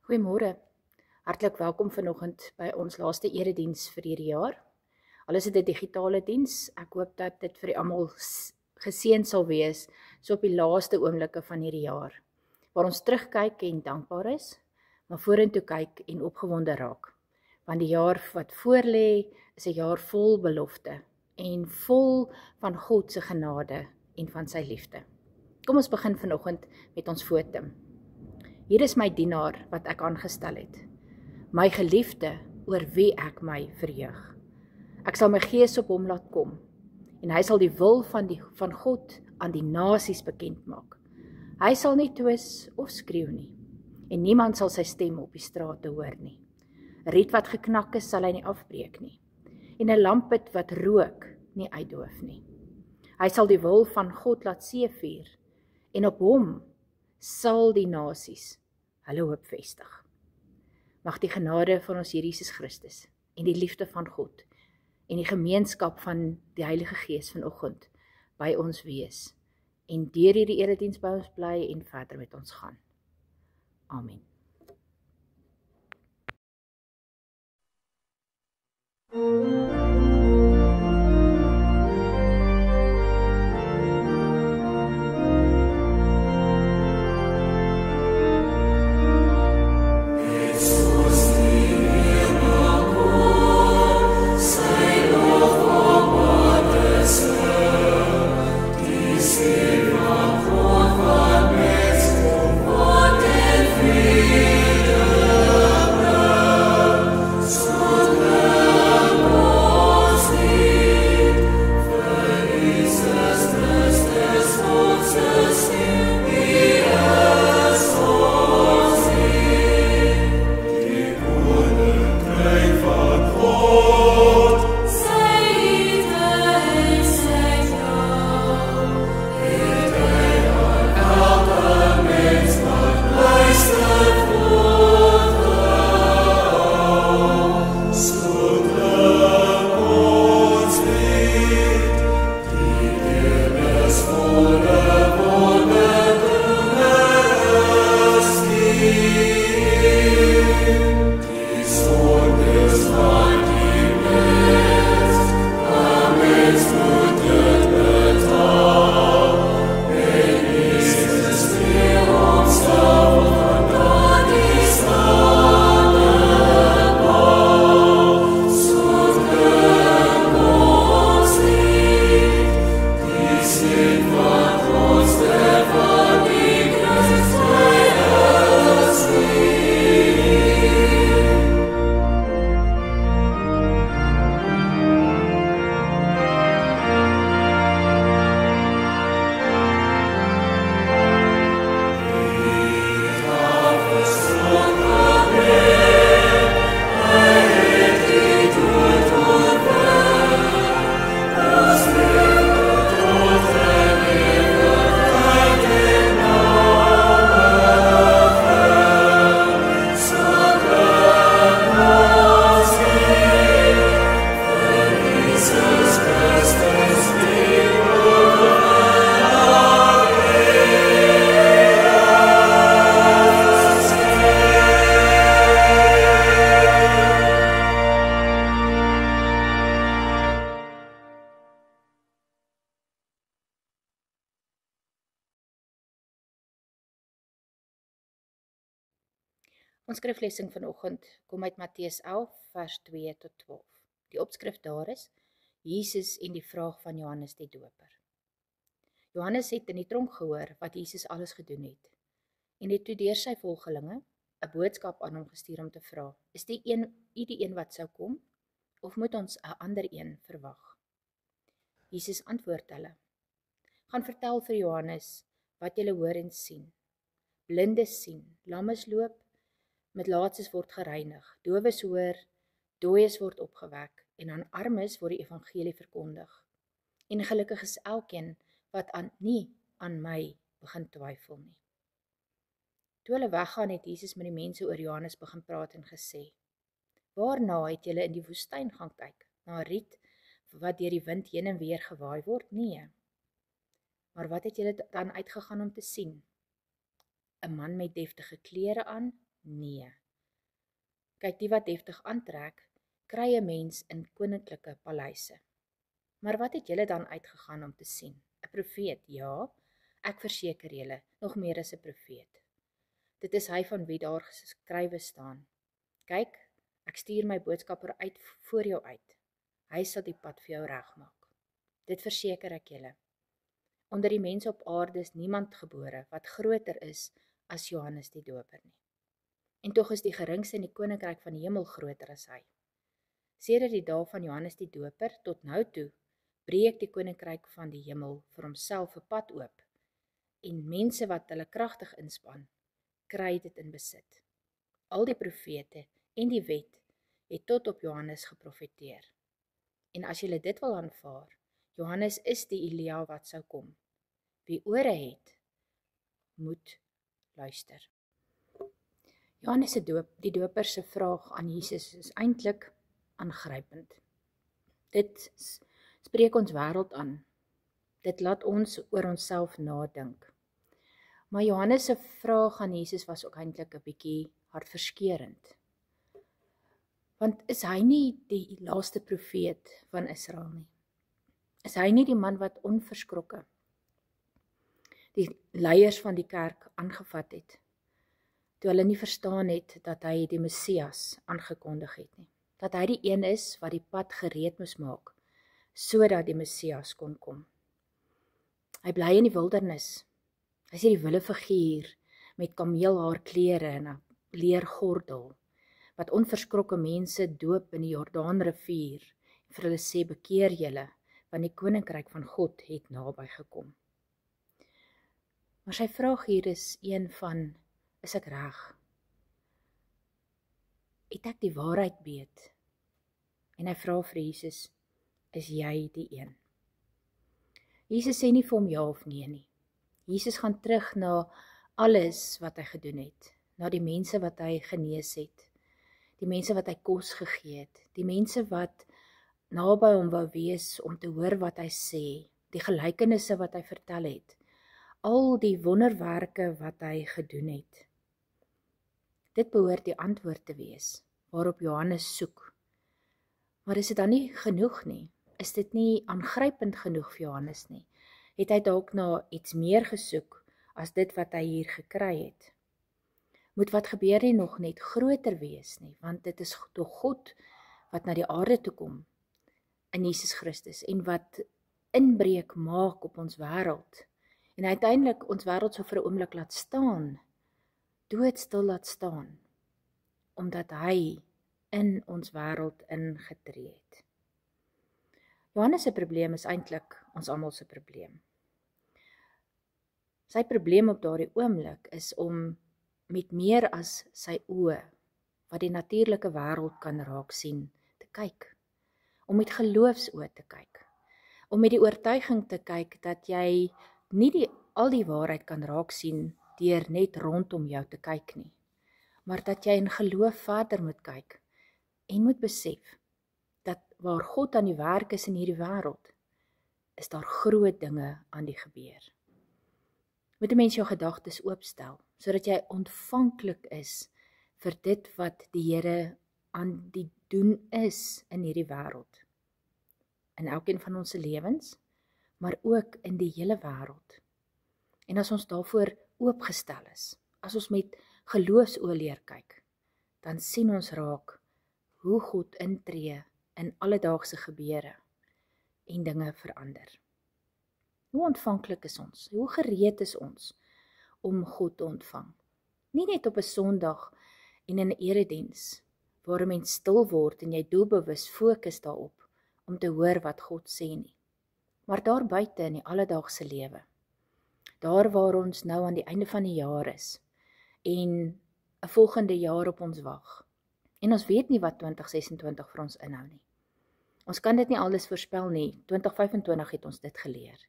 Goeiemôre. Hartlik welkom vanoggend by ons laaste erediens vir hierdie jaar. Al is dit 'n digitale diens, ek hoop dat dit vir die almal geseën sal wees so op die laaste oomblikke van hierdie jaar, waar ons terugkyk en dankbaar is, maar vorentoe kyk en opgewonde raak. Want die jaar wat voorlê is 'n jaar vol belofte en vol van God se genade en van sy liefde. Kom ons begin vanoggend met ons voortem. Hier is my dienaar wat ek aangestel het, my geliefde oor wie ek my verheug. Ek sal my gees op hom laat kom, en hy sal die wil van God aan die nasies bekend maak. Hy sal nie twis of skreeu nie, en niemand sal sy stem op die strate hoor nie. 'n Riet wat geknak is, sal hy nie afbreek nie, en 'n lampet wat rook nie uitdoof nie. Hy sal die wil van God laat seëvier, en op hom sal die nasies hulle hoop vestig. Mag die genade van ons Here Jesus Christus en die liefde van God en die gemeenskap van die Heilige Gees vanoggend by ons wees en deur hierdie erediens by ons bly en verder met ons gaan. Amen. Ons skriflesing vanoggend kom uit Matteus 11 vers 2 tot 12. Die opskrif daar is Jesus en die vraag van Johannes die Doper. Johannes het in die tronk gehoor wat Jesus alles gedoen het en het toe deur sy volgelinge 'n boodskap aan hom gestuur om te vra: Is die een wat sou kom of moet ons 'n ander een verwag? Jesus antwoord hulle: Gaan vertel vir Johannes wat julle hoor en sien. Blindes sien, lammes loop, midlaatses word gereinig, dowes hoor, dooies word opgewek en aan armes word die evangelie verkondig. En gelukkig is elkeen wat nie aan my begin twyfel nie. Toe hulle weggaan het Jesus met die mense oor Johannes begin praat en gesê: Waarna het julle in die woestyn gaan kyk? Na 'n riet wat deur die wind heen en weer gewaai word? Nee. Maar wat het julle dan uitgegaan om te sien? 'n man met deftige klere aan? Nee. Kyk, die wat deftig aantrek, kry 'n mens in koninklike paleise. Maar wat het julle dan uitgegaan om te sien? 'n Profeet? Ja, ek verseker julle, nog meer as 'n profeet. Dit is hy van wie daar geskrywe staan. Kyk, ek stuur my boodskapper uit voor jou uit. Hy sal die pad vir jou regmaak. Dit verseker ek julle. Onder die mense op aarde is niemand gebore wat groter is as Johannes die Doper nie. En tog is die geringste in die koninkryk van die hemel groter as hy. Sedert die dae van Johannes die Doper tot nou toe, breek die koninkryk van die hemel vir homself 'n pad oop, en mense wat hulle kragtig inspann, kry dit in besit. Al die profete en die wet het tot op Johannes geprofeteer. En as julle dit wil aanvaar, Johannes is die Elia wat sou kom. Wie ore het, moet luister. Johannes die Doper se vraag aan Jesus is eintlik aangrypend. Dit spreek ons wêreld aan. Dit laat ons oor onsself nadink. Maar Johannes se vraag aan Jesus was ook eintlik 'n bietjie hartverskeurend. Want is hy nie die laaste profeet van Israel nie? Is hy nie die man wat onverskrokke die leiers van die kerk aangevat het, toe hulle nie verstaan het dat hy die Messias aangekondig het nie? Dat hy die een is wat die pad gereed moes maak, sodat die Messias kon kom. Hy bly in die wildernis. Hy is die wille figuur met kameelhaar klere en 'n leergordel, wat onverskrokke mense doop in die Jordaanrivier en vir hulle sê, bekeer julle, want die koninkryk van God het naby gekom. Maar sy vraag hier is een van, is ek reg? Het ek die waarheid weet? En hy vra vir Jesus, is jy die een? Jesus sê nie vir hom ja of nee nie. Jesus gaan terug na alles wat hy gedoen het, na die mense wat hy genees het, die mense wat hy kos gegee het, die mense wat naby hom wou wees om te hoor wat hy sê, die gelykenisse wat hy vertel het, al die wonderwerke wat hy gedoen het. Dit behoort die antwoord te wees, waarop Johannes soek. Maar is dit dan nie genoeg nie? Is dit nie aangrypend genoeg vir Johannes nie? Het hy dalk na iets meer gesoek as dit wat hy hier gekry het? Moet wat gebeur nie nog net groter wees nie, want dit is door God wat na die aarde toe kom in Jesus Christus en wat inbreek maak op ons wêreld en uiteindelik ons wêreld so vir 'n oomblik laat staan, doodstil laat staan, omdat hy in ons wêreld ingetree het. Johannes se probleem is eintlik ons almal se probleem. Sy probleem op daardie oomblik is om met meer as sy oë, wat die natuurlike wêreld kan raak sien, te kyk. Om met geloofsoë te kyk. Om met die oortuiging te kyk dat jy nie al die waarheid kan raak sien deur net rondom jou te kyk nie, maar dat jy in geloof verder moet kyk en moet besef dat waar God aan die werk is in hierdie wêreld, is daar groot dinge aan die gebeur. Moet 'n mens jou gedagtes oopstel, sodat jy ontvanklik is vir dit wat die Here aan die doen is in hierdie wêreld. In elkeen van ons se lewens, maar ook in die hele wêreld. En as ons daarvoor oopgestel is, as ons met geloofsoë leer kyk, dan sien ons raak hoe God intree in alledaagse gebeure en dinge verander. Hoe ontvanklik is ons? Hoe gereed is ons om God te ontvang? Nie net op 'n Sondag en in 'n erediens, waar 'n mens stil word en jy doelbewus fokus daarop om te hoor wat God sê nie. Maar daar buite in die alledaagse lewe, daar waar ons nou aan die einde van die jaar is en 'n volgende jaar op ons wag. En ons weet nie wat 2026 vir ons inhou nie. Ons kan dit nie alles voorspel nie. 2025 het ons dit geleer.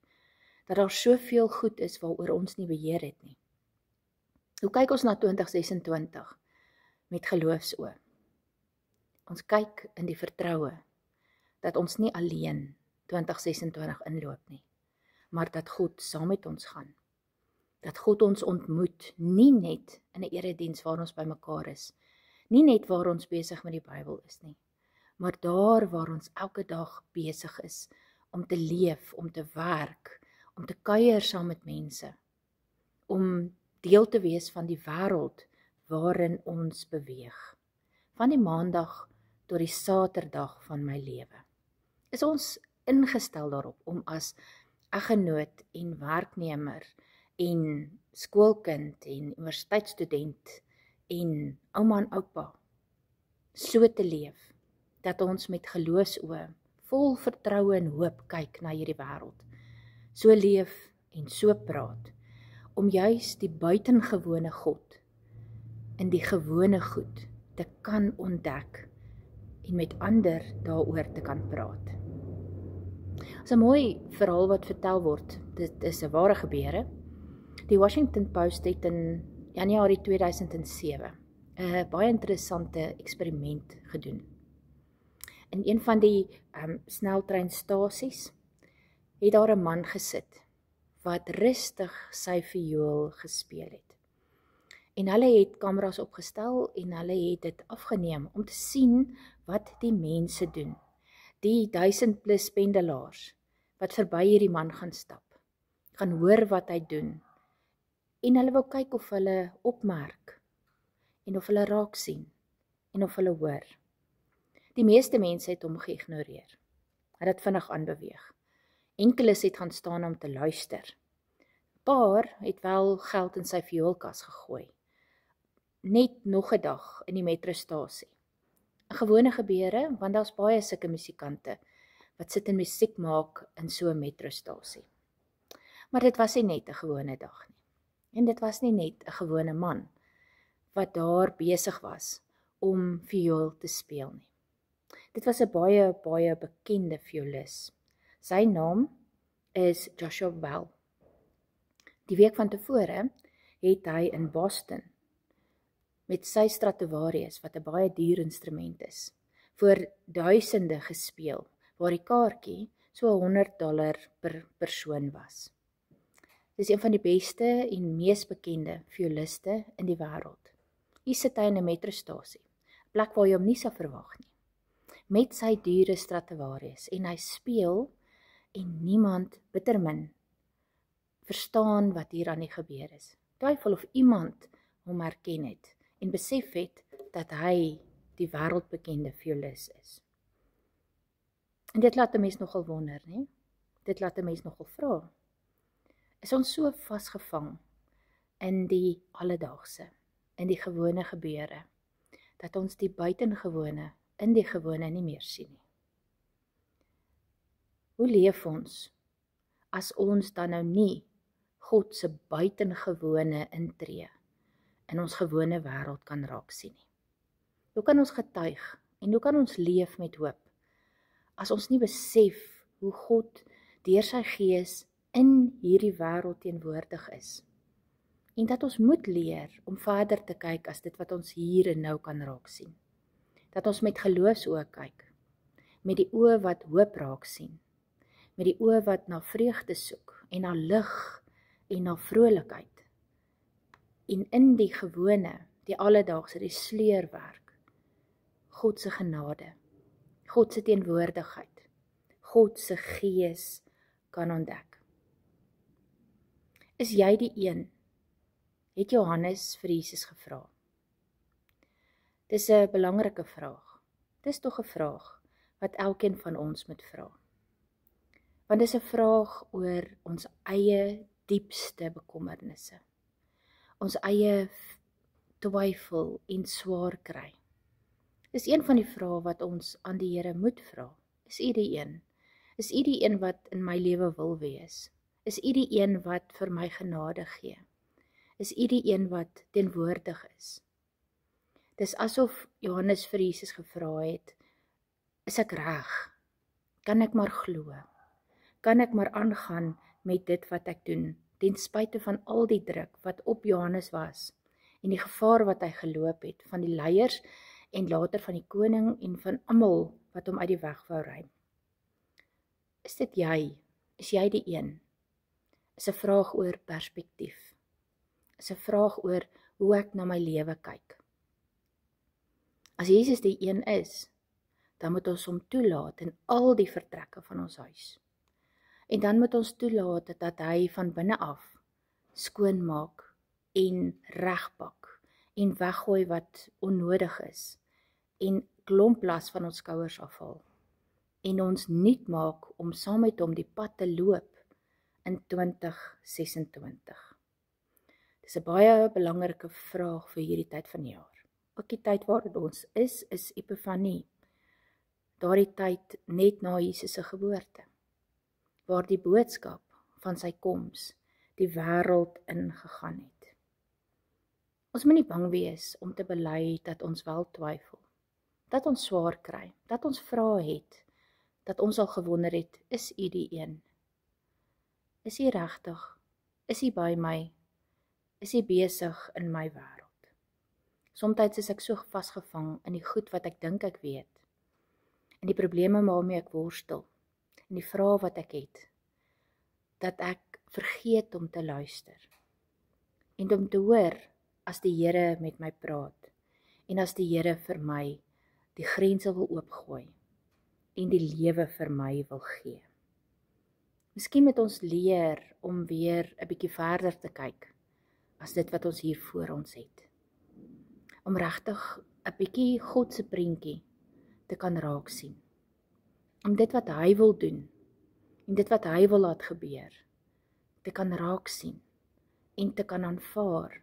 Dat daar soveel goed is waaroor ons nie beheer het nie. Hoe kyk ons na 2026 met geloofsoë? Ons kyk in die vertroue dat ons nie alleen 2026 inloop nie, maar dat God saam met ons gaan. dat God ons ontmoet, nie net in 'n erediens waar ons bymekaar is, nie net waar ons besig met die Bybel is nie, maar daar waar ons elke dag besig is om te leef, om te werk, om te kuier saam met mense, om deel te wees van die wêreld waarin ons beweeg. Van die Maandag tot die Saterdag van my lewe. Is ons ingestel daarop om as eggenoot en werknemer en skoolkind en universiteitsstudent en ouma en oupa so te leef, dat ons met geloofsoë vol vertroue en hoop kyk na hierdie wêreld, so leef en so praat, om juis die buitengewone God in die gewone goed te kan ontdek en met ander daaroor te kan praat. Dit is 'n mooi verhaal wat vertel word. Dit is 'n ware gebeure. Die Washington Post het in Januarie 2007 'n baie interessante eksperiment gedoen. In een van die sneltreinstasies het daar 'n man gesit wat rustig sy viool gespeel het. En hulle het kameras opgestel en hulle het dit afgeneem om te sien wat die mense doen. Die 1000+ pendelaars wat verby hierdie man gaan stap, gaan hoor wat hy doen. En hulle wil kyk of hulle opmerk en of hulle raak sien en of hulle hoor. Die meeste mense het hom geïgnoreer. Hy het vinnig aanbeweeg. Enkeles het gaan staan om te luister. 'n Paar het wel geld in sy vioolkas gegooi. Net nog 'n dag in die metrostasie. 'n Gewone gebeure, want daar's baie sulke musikante wat sit en musiek maak in so 'n metrostasie. Maar dit was nie net 'n gewone dag nie. En dit was nie net 'n gewone man wat daar besig was om viool te speel nie. Dit was 'n baie bekende violis. Sy naam is Joshua Bell. Die week van tevore het hy in Boston met sy Stradivarius, wat 'n baie duur instrument is, vir duisende gespeel, waar die kaartjie so $100 per persoon was. Dis een van die beste en mees bekende violiste in die wêreld. Hier sit hy in 'n metrostasie, 'n plek waar jy hom nie sou verwag nie, met sy dure Stradivarius, en hy speel en niemand, bittermin, verstaan wat hier aan die gebeur is. Twyfel of iemand hom herken het en besef het dat hy die wêreldbekende violis is. En dit laat 'n mens nogal wonder, nie? Dit laat 'n mens nogal vra. Is ons so vasgevang in die alledaagse, in die gewone gebeure, dat ons die buitengewone in die gewone nie meer sien nie? Hoe leef ons as ons dan nou nie God se buitengewone intree in ons gewone wêreld kan raak sien nie? Hoe kan ons getuig en hoe kan ons leef met hoop as ons nie besef hoe God deur sy Gees in hierdie wêreld teenwoordig is, en dat ons moet leer om verder te kyk as dit wat ons hier en nou kan raak sien, dat ons met geloofsoë kyk, met die oë wat hoop raak sien, met die oë wat na vreugde soek en na lig en na vrolikheid, en in die gewone, die alledaagse, die sleurwerk, God se genade, God se teenwoordigheid, God se Gees kan ontdek. Is jy die een? Het Johannes vir Jesus gevra. Dis 'n belangrike vraag. Dis tog 'n vraag wat elkeen van ons moet vra. Want dis 'n vraag oor ons eie diepste bekommernisse, ons eie twyfel en swaar kry. Dis een van die vrae wat ons aan die Here moet vra. Is U die een? Is U die een wat in my lewe wil wees? Is U die een wat vir my genade gee? Is U die een wat teenwoordig is? Dis asof Johannes vir Jesus gevra het, is ek reg? Kan ek maar glo? Kan ek maar aangaan met dit wat ek doen, ten spyte van al die druk wat op Johannes was, en die gevaar wat hy geloop het, van die leiers, en later van die koning, en van almal wat hom uit die weg wou ruim. Is dit jy? Is jy die een? Is 'n vraag oor perspektief. is 'n vraag oor hoe ek na my lewe kyk. As Jesus die een is, dan moet ons hom toelaat in al die vertrekke van ons huis. En dan moet ons toelaat dat hy van binne af skoonmaak en regpak en weggooi wat onnodig is en klomp las van ons skouers afhaal en ons nuut maak om saam met hom die pad te loop in 2026. Dis 'n baie belangrike vraag vir hierdie tyd van die jaar. Ook die tyd waarin ons is Epifanie. Daardie tyd net na Jesus se geboorte, waar die boodskap van sy koms die wêreld ingegaan het. Ons moet nie bang wees om te bely dat ons wel twyfel, dat ons swaar kry, dat ons vrae het, dat ons al gewonder het, is U die een? Is U regtig? Is U by my? Is U besig in my wêreld? Somstyds is ek so vasgevang in die goed wat ek dink ek weet, en die probleme waarmee ek worstel, en die vrae wat ek het, dat ek vergeet om te luister, en om te hoor as die Here met my praat, en as die Here vir my die grense wil oopgooi, en die lewe vir my wil gee. Miskien moet ons leer om weer 'n bietjie verder te kyk, as dit wat ons hier voor ons het. Om regtig 'n bietjie God se prentjie te kan raak sien. Om dit wat hy wil doen, en dit wat hy wil laat gebeur, te kan raak sien, en te kan aanvaar,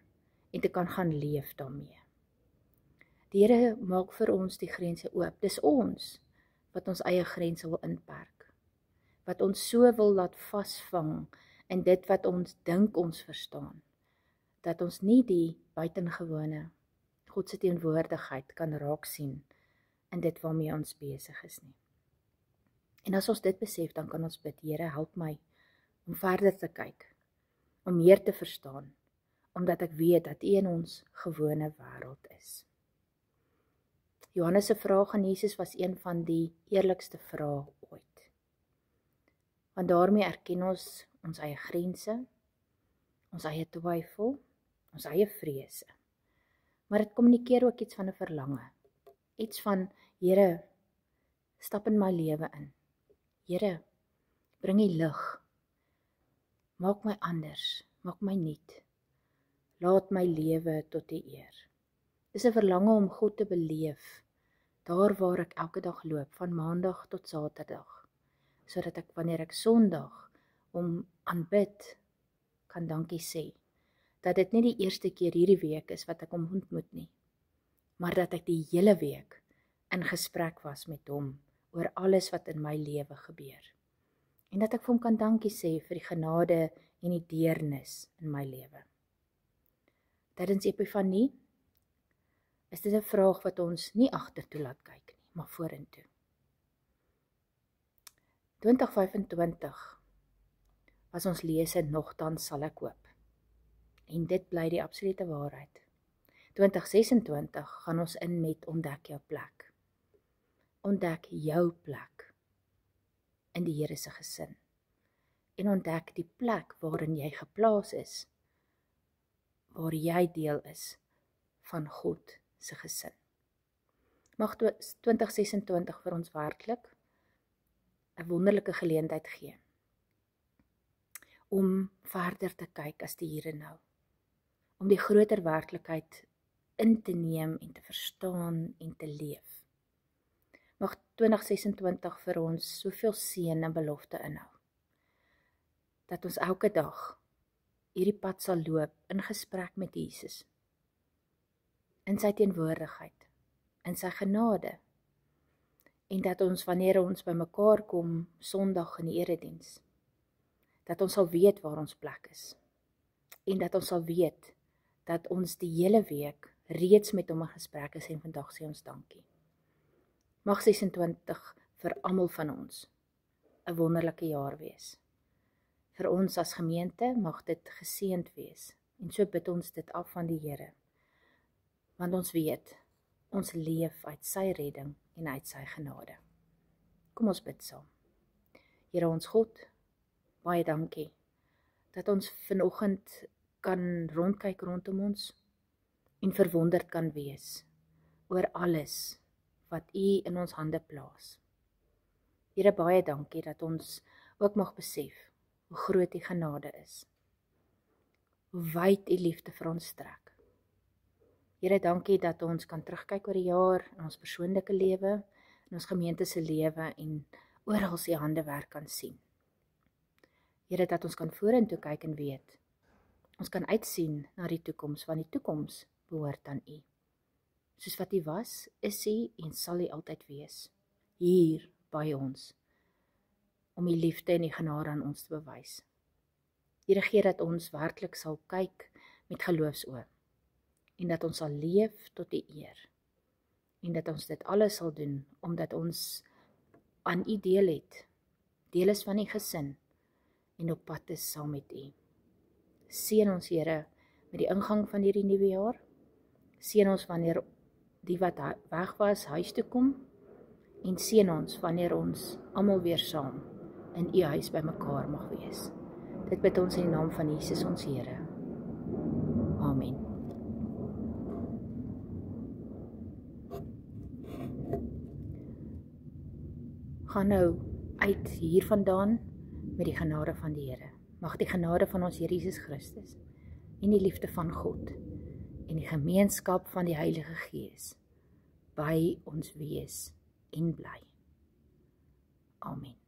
en te kan gaan leef daarmee. Die Here maak vir ons die grense oop. Dis ons wat ons eie grense wil inperk, wat ons so wil laat vasvang in dit wat ons dink ons verstaan, dat ons nie die buitengewone God se teenwoordigheid kan raak sien in dit waarmee ons besig is nie. En as ons dit besef, dan kan ons bid, Here, help my om verder te kyk, om meer te verstaan, omdat ek weet dat U in ons gewone wêreld is. Johannes se vraag aan Jesus was een van die eerlikste vrae ooit. Want daarmee erken ons eie grense, ons eie twyfel, ons eie vrese. Maar dit kommunikeer ook iets van 'n verlange. Iets van, Here, stap in my lewe in. Here, bring U lig. Maak my anders, maak my nuut. Laat my lewe tot U eer. Dis 'n verlange om God te beleef, daar waar ek elke dag loop, van maandag tot Saterdag, sodat ek wanneer ek Sondag om aanbid, kan dankie sê, dat dit nie die eerste keer hierdie week is wat ek hom ontmoet nie, maar dat ek die hele week in gesprek was met hom oor alles wat in my lewe gebeur. En dat ek vir hom kan dankie sê vir die genade en die deernis in my lewe. Tydens Epifanie is dit 'n vraag wat ons nie agtertoe laat kyk nie, maar vorentoe. 2025 was ons lese nogtans sal ek hoop. En dit bly die absolute waarheid. 2026 gaan ons in met ontdek jou plek. Ontdek jou plek in die Here se gesin. En ontdek die plek waarin jy geplaas is, waar jy deel is van God se gesin. Mag 2026 vir ons werklik 'n wonderlike geleentheid gee om verder te kyk as die hier en nou, om die groter werklikheid in te neem en te verstaan en te leef. Mag 2026 vir ons soveel seën en belofte inhou, dat ons elke dag hierdie pad sal loop in gesprek met Jesus, in sy teenwoordigheid, in sy genade, en dat ons wanneer ons by mekaar kom Sondag in die erediens, dat ons sal weet waar ons plek is, en dat ons sal weet dat ons die hele week reeds met hom in gesprek is en vandag sê ons dankie. Mag 26 vir almal van ons 'n wonderlike jaar wees. Vir ons as gemeente mag dit geseënd wees, en so bid ons dit af van die Here, want ons weet, ons leef uit sy redding en uit sy genade. Kom ons bid saam. Here ons God, baie dankie, dat ons vanoggend kan rondkyk rondom ons en verwonderd kan wees oor alles wat U in ons hande plaas. Here, baie dankie dat ons ook mag besef hoe groot U genade is, hoe wyd U liefde vir ons strek. Here, dankie dat ons kan terugkyk oor die jaar in ons persoonlike lewe, in ons gemeente se lewe en oral U handewerk kan sien. Here, dat ons kan vorentoe kyk en weet, ons kan uitsien na die toekoms, want die toekoms behoort aan U. Soos wat U was, is U en sal U altyd wees, hier by ons, om U liefde en U genade aan ons te bewys. Here, gee dat ons werklik sal kyk met geloofsoë, en dat ons sal leef tot U eer, en dat ons dit alles sal doen, omdat ons aan U deel het, deel is van U gesin, en op pad is saam met U. Seën ons, Here, met die ingang van hierdie nuwe jaar. Seën ons wanneer die wat weg was huis toe kom, en seën ons wanneer ons almal weer saam in U huis bymekaar mag wees. Dit bid ons in die naam van Jesus ons Here. Amen. Gaan nou uit hiervandaan met die genade van die Here. Mag die genade van ons Here Jesus Christus en die liefde van God en die gemeenskap van die Heilige Gees by ons wees en bly. Amen.